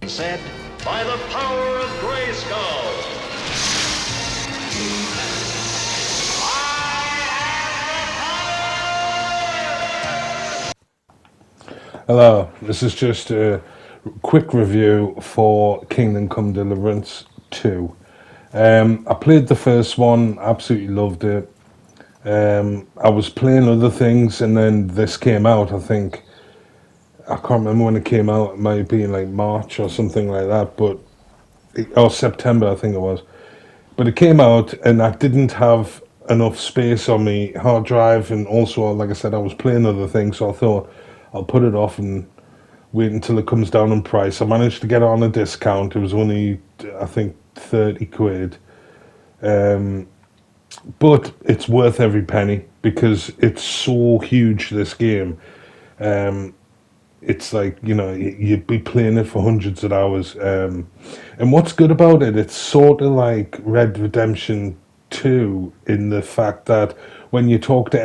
Said by the power of Grayskull. Hello, this is just a quick review for Kingdom Come Deliverance 2. I played the first one, absolutely loved it. I was playing other things and then this came out, I think. I can't remember when it came out, it might be in like March or something like that, or September I think it was. But it came out and I didn't have enough space on my hard drive, and also, like I said, I was playing other things, so I thought I'll put it off and wait until it comes down in price. I managed to get it on a discount. It was only, I think, 30 quid. But it's worth every penny because it's so huge, this game. It's like, you'd be playing it for hundreds of hours. And what's good about it, it's sort of like Red Redemption 2 in the fact that when you talk to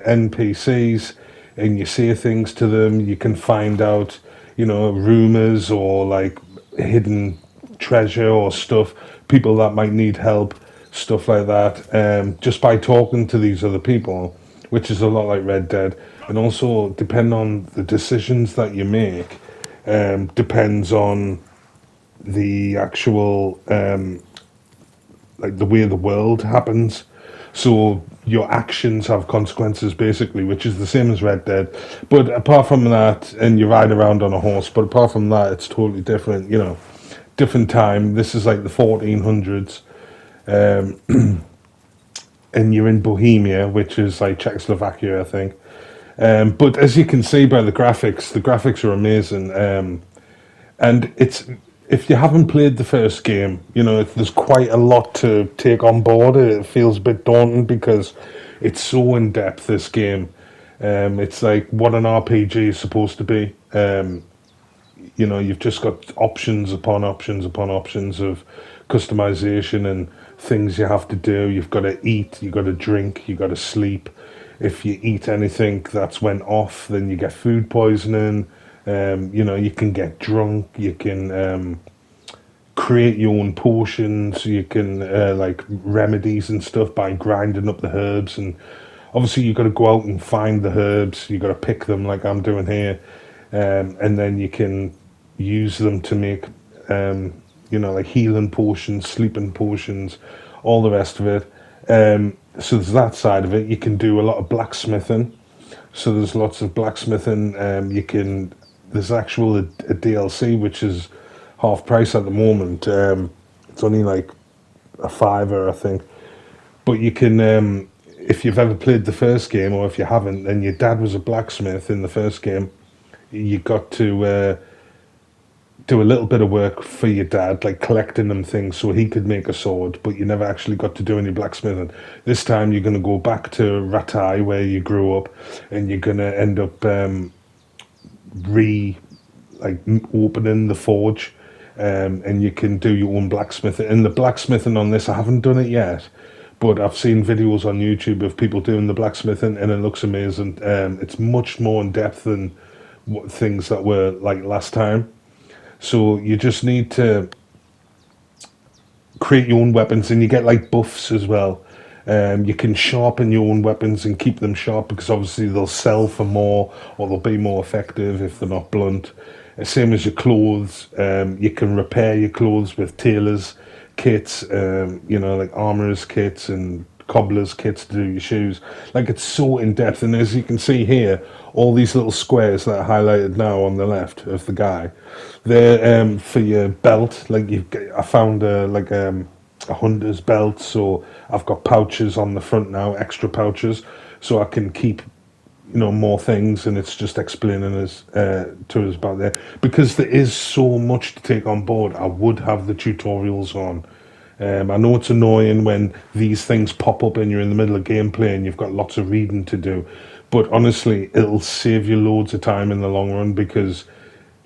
NPCs and you say things to them, you can find out, rumors or like hidden treasure or stuff, people that might need help, stuff like that, just by talking to these other people, which is a lot like Red Dead. And also, depending on the decisions that you make, depends on the actual like the way the world happens. So your actions have consequences, basically, which is the same as Red Dead. But apart from that, and you ride around on a horse. But apart from that, it's totally different. Different time. This is like the 1400s, and you're in Bohemia, which is like Czechoslovakia, I think. But as you can see by the graphics are amazing. And it's, if you haven't played the first game, there's quite a lot to take on board. It feels a bit daunting because it's so in depth. This game, it's like what an RPG is supposed to be. You've just got options upon options upon options of customization and things you have to do. You've got to eat, you've got to drink, you've got to sleep. If you eat anything that's went off, then you get food poisoning. You can get drunk, you can create your own potions, you can like remedies and stuff by grinding up the herbs. And obviously you've got to go out and find the herbs, you've got to pick them like I'm doing here. And then you can use them to make, like healing potions, sleeping potions, all the rest of it. So there's that side of it. You can do a lot of blacksmithing. So there's lots of blacksmithing. There's actual a DLC which is half price at the moment. It's only like a fiver, I think. But you can, if you've ever played the first game, or if you haven't, and your dad was a blacksmith in the first game, you got to do a little bit of work for your dad, like collecting them things so he could make a sword, but you never actually got to do any blacksmithing. This time you're going to go back to Ratai, where you grew up, and you're going to end up opening the forge, and you can do your own blacksmithing. And the blacksmithing on this, I haven't done it yet, but I've seen videos on YouTube of people doing the blacksmithing, and it looks amazing. It's much more in depth than things that were like last time. So you just need to create your own weapons, and you get like buffs as well. You can sharpen your own weapons and keep them sharp because obviously they'll sell for more, or they'll be more effective if they're not blunt. Same as your clothes. You can repair your clothes with tailors' kits, like armourers' kits and cobblers' kits to do your shoes. Like, it's so in depth, and as you can see here, all these little squares that are highlighted now on the left of the guy, they're for your belt. Like, I found a hunter's belt, so I've got pouches on the front now, extra pouches, so I can keep more things. And it's just explaining us to us about there, because there is so much to take on board. I would have the tutorials on. I know it's annoying when these things pop up and you're in the middle of gameplay and you've got lots of reading to do, but honestly, it'll save you loads of time in the long run, because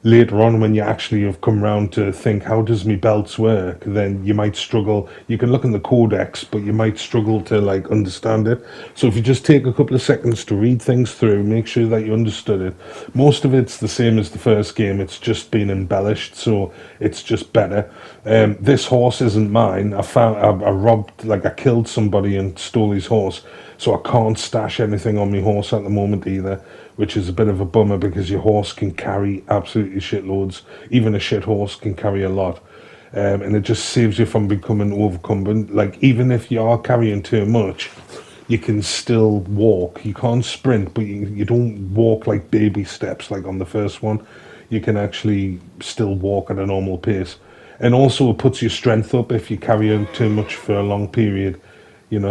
later on, when you actually have come round to think, how does my belts work, then you might struggle. You can look in the codex, but you might struggle to like understand it. So if you just take a couple of seconds to read things through, make sure that you understood it. Most of it's the same as the first game. It's just been embellished, so it's just better. This horse isn't mine. I robbed, like I killed somebody and stole his horse, so I can't stash anything on my horse at the moment either, which is a bit of a bummer because your horse can carry absolutely shitloads. Even a shit horse can carry a lot. And it just saves you from becoming overcumbered. Like, even if you are carrying too much, you can still walk. You can't sprint, but you don't walk like baby steps like on the first one. You can actually still walk at a normal pace. And also, it puts your strength up if you carry on too much for a long period.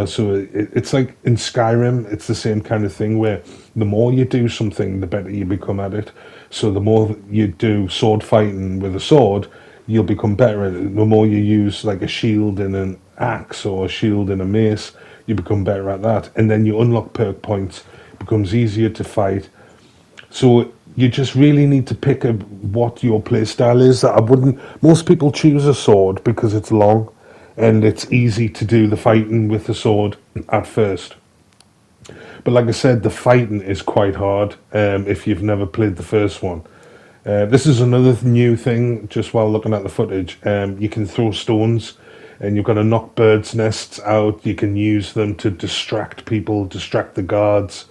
So it's like in Skyrim, it's the same kind of thing where the more you do something, the better you become at it. So the more you do sword fighting with a sword, you'll become better at it. The more you use like a shield and an axe or a shield and a mace, you become better at that. And then you unlock perk points, it becomes easier to fight. So you just really need to pick what your playstyle is. I wouldn't. Most people choose a sword because it's long, and it's easy to do the fighting with the sword at first. But like I said, the fighting is quite hard if you've never played the first one. This is another new thing. Just while looking at the footage, you can throw stones, and you've got to knock birds' nests out. You can use them to distract people, distract the guards,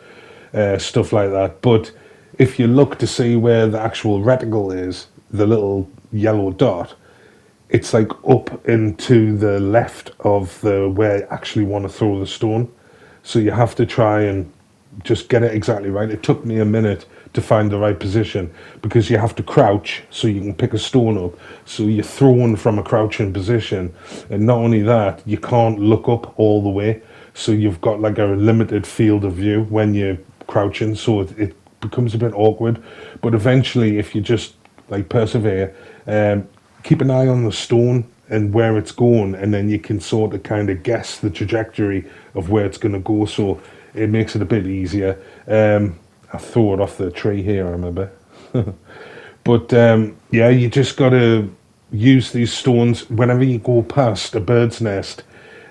stuff like that. But if you look to see where the actual reticle is, the little yellow dot, it's like up into the left of the where you actually want to throw the stone. So you have to try and just get it exactly right. It took me a minute to find the right position because you have to crouch so you can pick a stone up. So you're thrown from a crouching position. And not only that, you can't look up all the way. So you've got like a limited field of view when you're crouching. So it becomes a bit awkward. But eventually, if you just like persevere, keep an eye on the stone and where it's going, and then you can sort of kind of guess the trajectory of where it's going to go. So it makes it a bit easier. I throw it off the tree here, I remember. But yeah, you just got to use these stones whenever you go past a bird's nest.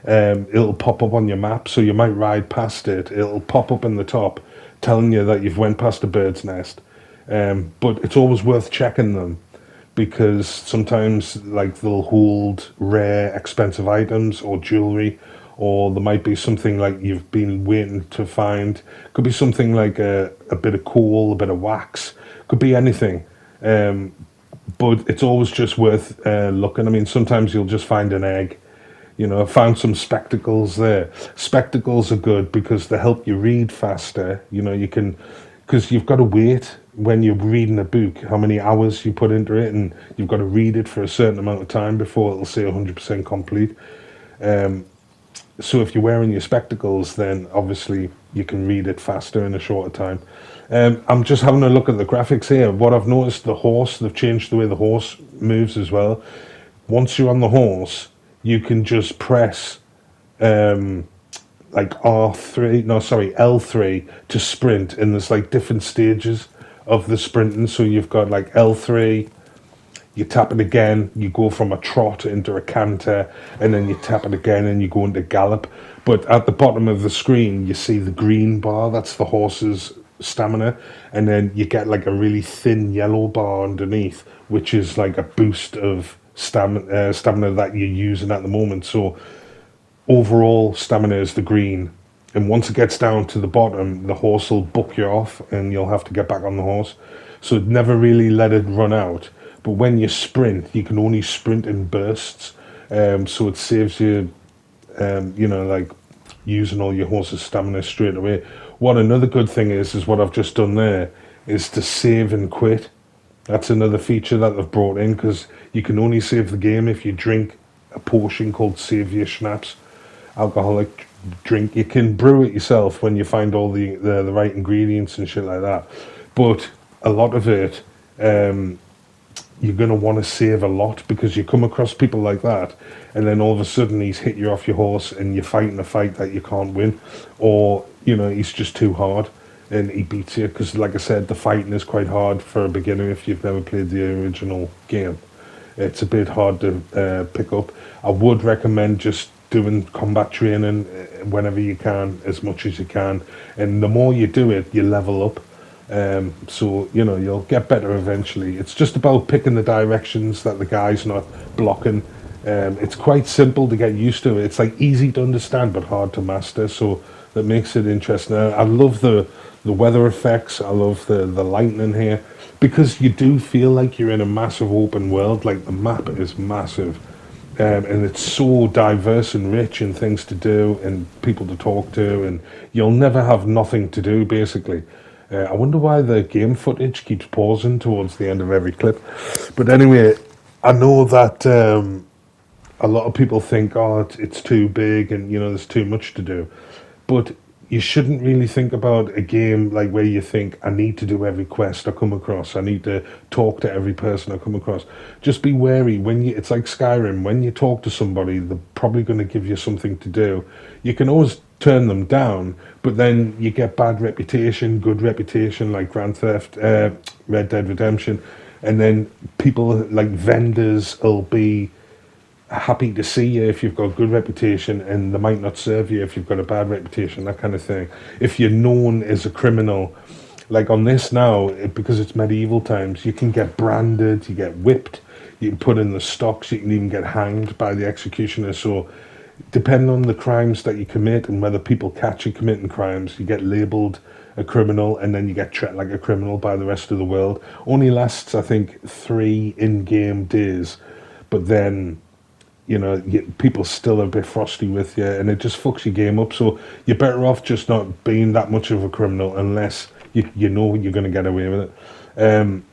It'll pop up on your map, so you might ride past it. It'll pop up in the top, telling you that you've went past a bird's nest. But it's always worth checking them, because sometimes like they'll hold rare, expensive items or jewelry, or there might be something like you've been waiting to find. Could be something like a bit of coal, a bit of wax. Could be anything. But it's always just worth looking. I mean, sometimes you'll just find an egg. I found some spectacles there. Spectacles are good because they help you read faster. You can, because you've got to wait when you're reading a book, how many hours you put into it, and you've got to read it for a certain amount of time before it'll say 100% complete. So if you're wearing your spectacles, then obviously you can read it faster in a shorter time. I'm just having a look at the graphics here. What I've noticed, the horse, they've changed the way the horse moves as well. Once you're on the horse, you can just press like L3 to sprint, and there's like different stages of the sprinting. So you've got like L3, you tap it again, you go from a trot into a canter, and then you tap it again and you go into gallop. But at the bottom of the screen, you see the green bar, that's the horse's stamina, and then you get like a really thin yellow bar underneath, which is like a boost of stamina that you're using at the moment. So overall stamina is the green, and once it gets down to the bottom, the horse will buck you off and you'll have to get back on the horse. So never really let it run out. But when you sprint, you can only sprint in bursts, so it saves you like using all your horse's stamina straight away. What another good thing is what I've just done there, is to save and quit. That's another feature that they've brought in, because you can only save the game if you drink a potion called Save Your Schnapps, alcoholic drink. You can brew it yourself when you find all the right ingredients and shit like that. But a lot of it, you're going to want to save a lot, because you come across people like that, and then all of a sudden he's hit you off your horse and you're fighting a fight that you can't win, or he's just too hard. and he beats you because, like I said, the fighting is quite hard for a beginner if you've never played the original game. It's a bit hard to pick up. I would recommend just doing combat training whenever you can, as much as you can, and the more you do it, you level up. So you know you'll get better eventually. It's just about picking the directions that the guy's not blocking. It's quite simple to get used to. It's like easy to understand but hard to master. So that makes it interesting. I love the weather effects. I love the lightning here because you do feel like you're in a massive open world. Like the map is massive. And it's so diverse and rich in things to do and people to talk to, and you'll never have nothing to do basically. I wonder why the game footage keeps pausing towards the end of every clip. But anyway, I know that a lot of people think, oh, it's too big and you know there's too much to do, but you shouldn't really think about a game like where you think I need to do every quest I come across, I need to talk to every person I come across. Just be wary when you. It's like Skyrim. When you talk to somebody, they're probably going to give you something to do. You can always turn them down, but then you get bad reputation, good reputation, like Grand Theft, Red Dead Redemption, and then people like vendors will be happy to see you if you've got a good reputation, and they might not serve you if you've got a bad reputation, that kind of thing. If you're known as a criminal, like on this now, because it's medieval times, you can get branded, you get whipped, you can put in the stocks, you can even get hanged by the executioner. So depending on the crimes that you commit and whether people catch you committing crimes, you get labeled a criminal, and then you get treated like a criminal by the rest of the world. Only lasts, I think, 3 in-game days, but then you know, people still a bit frosty with you, and it just fucks your game up. So you're better off just not being that much of a criminal unless you know you're going to get away with it.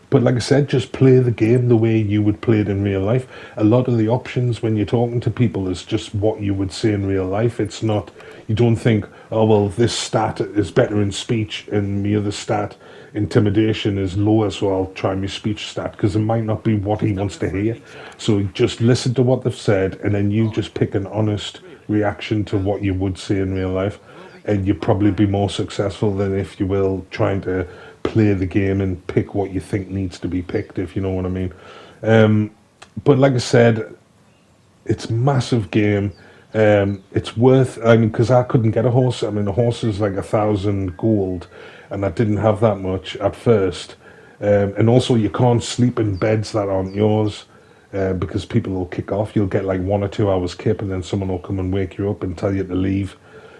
But like I said, just play the game the way you would play it in real life. A lot of the options when you're talking to people is just what you would say in real life. It's not, you don't think, oh, well, this stat is better in speech and the other stat, intimidation, is lower, so I'll try my speech stat, because it might not be what he wants to hear. So just listen to what they've said, and then you just pick an honest reaction to what you would say in real life, and you'd probably be more successful than if you will trying to play the game and pick what you think needs to be picked, if you know what I mean. But like I said, it's a massive game. It's worth. I mean, because I couldn't get a horse. I mean, a horse is like 1,000 gold, and I didn't have that much at first. And also, you can't sleep in beds that aren't yours. Because people will kick off. You'll get like 1 or 2 hours kip, and then someone will come and wake you up and tell you to leave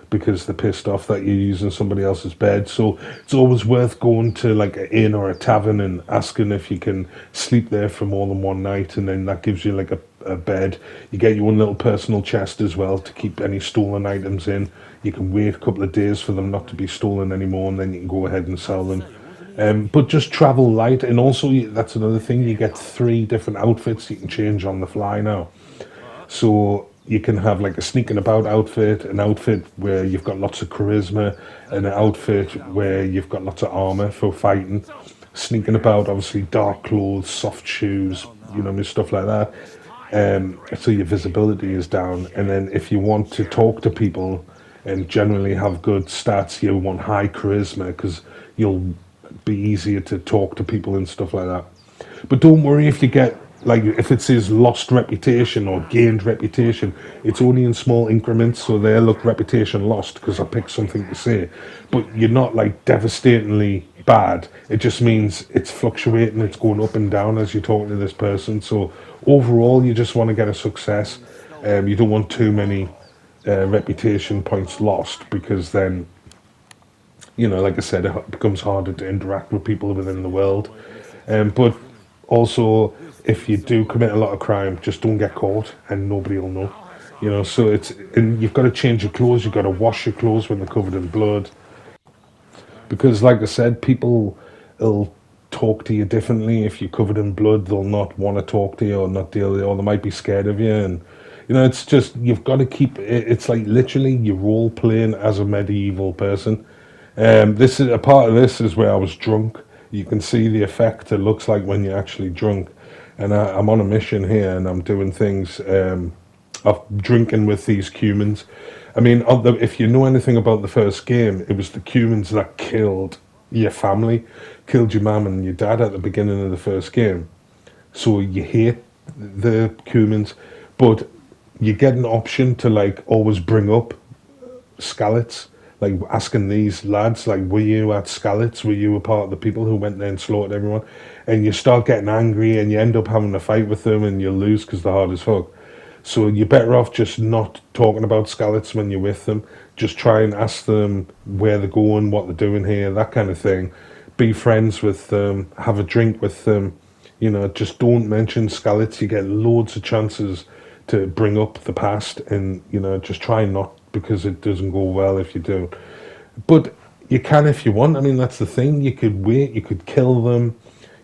because they're pissed off that you're using somebody else's bed. So it's always worth going to like an inn or a tavern and asking if you can sleep there for more than one night, and then that gives you like a bed. You get your own little personal chest as well to keep any stolen items in. You can wait a couple of days for them not to be stolen anymore, and then you can go ahead and sell them. But just travel light, and also that's another thing. You get 3 different outfits you can change on the fly now. So you can have like a sneaking about outfit, an outfit where you've got lots of charisma, and an outfit where you've got lots of armor for fighting. Sneaking about, obviously, dark clothes, soft shoes, you know, stuff like that. So your visibility is down. And then if you want to talk to people and generally have good stats, you want high charisma because you'll be easier to talk to people and stuff like that. But don't worry if you get, like, if it says lost reputation or gained reputation, it's only in small increments. So there, look, reputation lost because I picked something to say. But you're not like devastatingly bad. It just means it's fluctuating, it's going up and down as you're talking to this person. So overall, you just want to get a success. You don't want too many reputation points lost because then, you know, like I said, it becomes harder to interact with people within the world. But also, if you do commit a lot of crime, just don't get caught and nobody will know. You know, so it's, and you've got to change your clothes, you've got to wash your clothes when they're covered in blood. Because, like I said, people will talk to you differently. If you're covered in blood, they'll not want to talk to you or not deal with you, or they might be scared of you. And, you know, it's just, you've got to keep, it's like literally you're role playing as a medieval person. This is a part of this is where I was drunk. You can see the effect it looks like when you're actually drunk. And I'm on a mission here and I'm doing things, of drinking with these humans. I mean, if you know anything about the first game, it was the humans that killed your family, killed your mum and your dad at the beginning of the first game. So you hate the humans, but you get an option to like always bring up Skalitz, like asking these lads, like, were you at Skalitz? Were you a part of the people who went there and slaughtered everyone? And you start getting angry, and you end up having a fight with them, and you lose because they're hard as fuck. So you're better off just not talking about Skalitz when you're with them. Just try and ask them where they're going, what they're doing here, that kind of thing. Be friends with them, have a drink with them. You know, just don't mention Skalitz. You get loads of chances to bring up the past, and you know, just try not, because it doesn't go well if you do. But you can if you want. I mean, that's the thing. You could wait. You could kill them.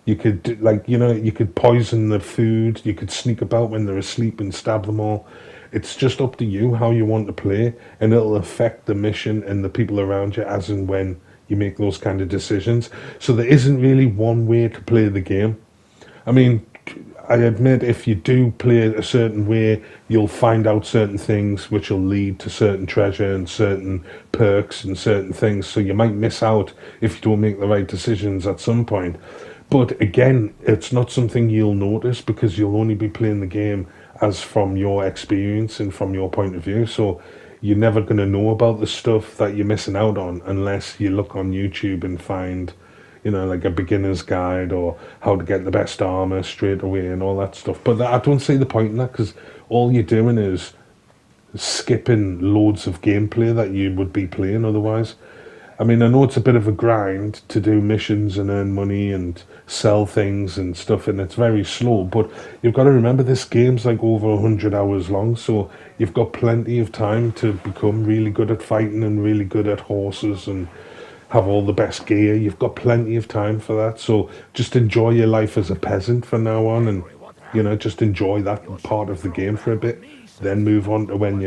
You could like, you know, you could poison the food. You could sneak about when they're asleep and stab them all. It's just up to you how you want to play, and it'll affect the mission and the people around you as and when you make those kind of decisions. So there isn't really one way to play the game. I mean, I admit if you do play it a certain way, you'll find out certain things which will lead to certain treasure and certain perks and certain things. So you might miss out if you don't make the right decisions at some point. But again, it's not something you'll notice because you'll only be playing the game as from your experience and from your point of view. So you're never going to know about the stuff that you're missing out on unless you look on YouTube and find, you know, like a beginner's guide or how to get the best armor straight away and all that stuff. But I don't see the point in that, because all you're doing is skipping loads of gameplay that you would be playing otherwise. I mean, I know it's a bit of a grind to do missions and earn money and sell things and stuff, and it's very slow, but you've got to remember this game's like over 100 hours long, so you've got plenty of time to become really good at fighting and really good at horses and have all the best gear. You've got plenty of time for that, so just enjoy your life as a peasant from now on, and you know, just enjoy that part of the game for a bit, then move on to when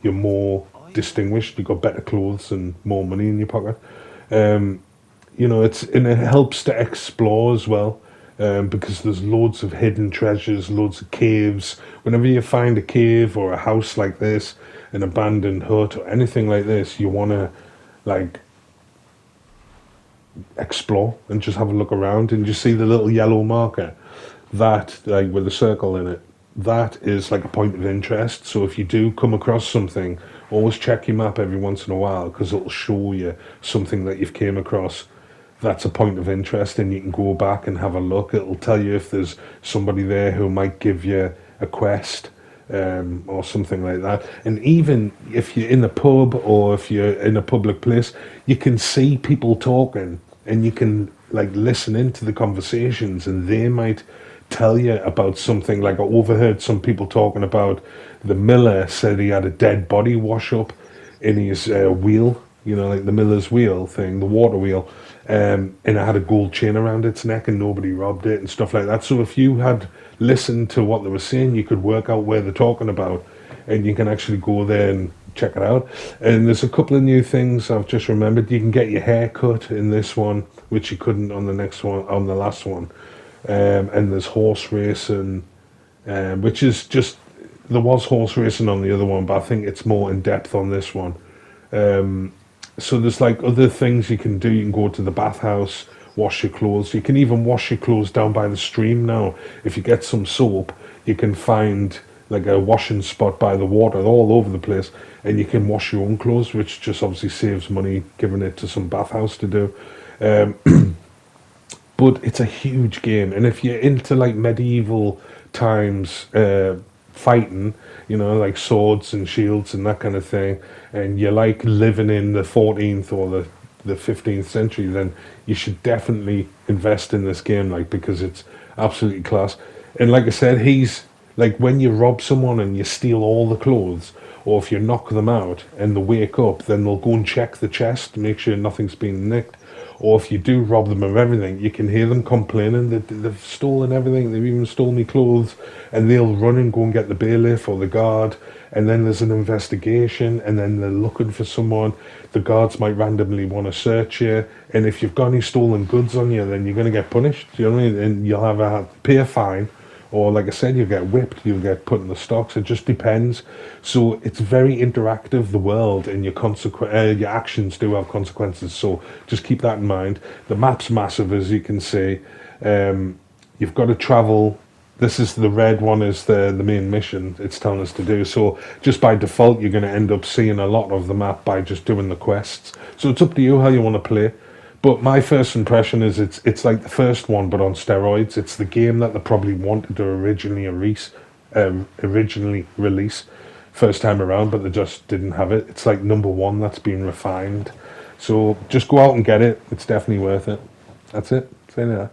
you're more distinguished, you've got better clothes and more money in your pocket. You know, and it helps to explore as well, because there's loads of hidden treasures, loads of caves. Whenever you find a cave or a house like this, an abandoned hut or anything like this, you want to like explore and just have a look around, and you see the little yellow marker that, like with a circle in it, that is like a point of interest. So if you do come across something, always check your map every once in a while, because it'll show you something that you've came across that's a point of interest, and you can go back and have a look. It'll tell you if there's somebody there who might give you a quest, or something like that. And even if you're in a pub or if you're in a public place, you can see people talking, and you can like listen into the conversations, and they might tell you about something. Like I overheard some people talking about the miller said he had a dead body wash up in his wheel, you know, like the miller's wheel thing, the water wheel, and it had a gold chain around its neck and nobody robbed it and stuff like that. So if you had listened to what they were saying, you could work out where they're talking about, and you can actually go there and check it out. And there's a couple of new things I've just remembered. You can get your hair cut in this one, which you couldn't on the next one, on the last one. And there's horse racing, which is just, there was horse racing on the other one, but I think it's more in depth on this one. So there's like other things you can do. You can go to the bathhouse, wash your clothes. You can even wash your clothes down by the stream now. If you get some soap, you can find like a washing spot by the water all over the place, and you can wash your own clothes, which just obviously saves money giving it to some bathhouse to do. But it's a huge game, and if you're into like medieval times fighting, you know, like swords and shields and that kind of thing, and you like living in the 14th or the 15th century, then you should definitely invest in this game, like, because it's absolutely class. And like I said, he's like, when you rob someone and you steal all the clothes, or if you knock them out and they wake up, then they'll go and check the chest to make sure nothing's been nicked. Or if you do rob them of everything, you can hear them complaining that they've stolen everything, they've even stolen me clothes, and they'll run and go and get the bailiff or the guard, and then there's an investigation, and then they're looking for someone. The guards might randomly want to search you, and if you've got any stolen goods on you, then you're going to get punished, you know what I mean? And you'll have pay a fine, or like I said, you get whipped, you get put in the stocks. It just depends. So it's very interactive, the world, and your actions do have consequences. So just keep that in mind. The map's massive, as you can see. You've got to travel. This is the red one is the main mission it's telling us to do. So just by default, you're going to end up seeing a lot of the map by just doing the quests. So it's up to you how you want to play. But my first impression is it's like the first one, but on steroids. It's the game that they probably wanted to originally release first time around, but they just didn't have it. It's like number one that's been refined. So just go out and get it. It's definitely worth it. That's it. See you later.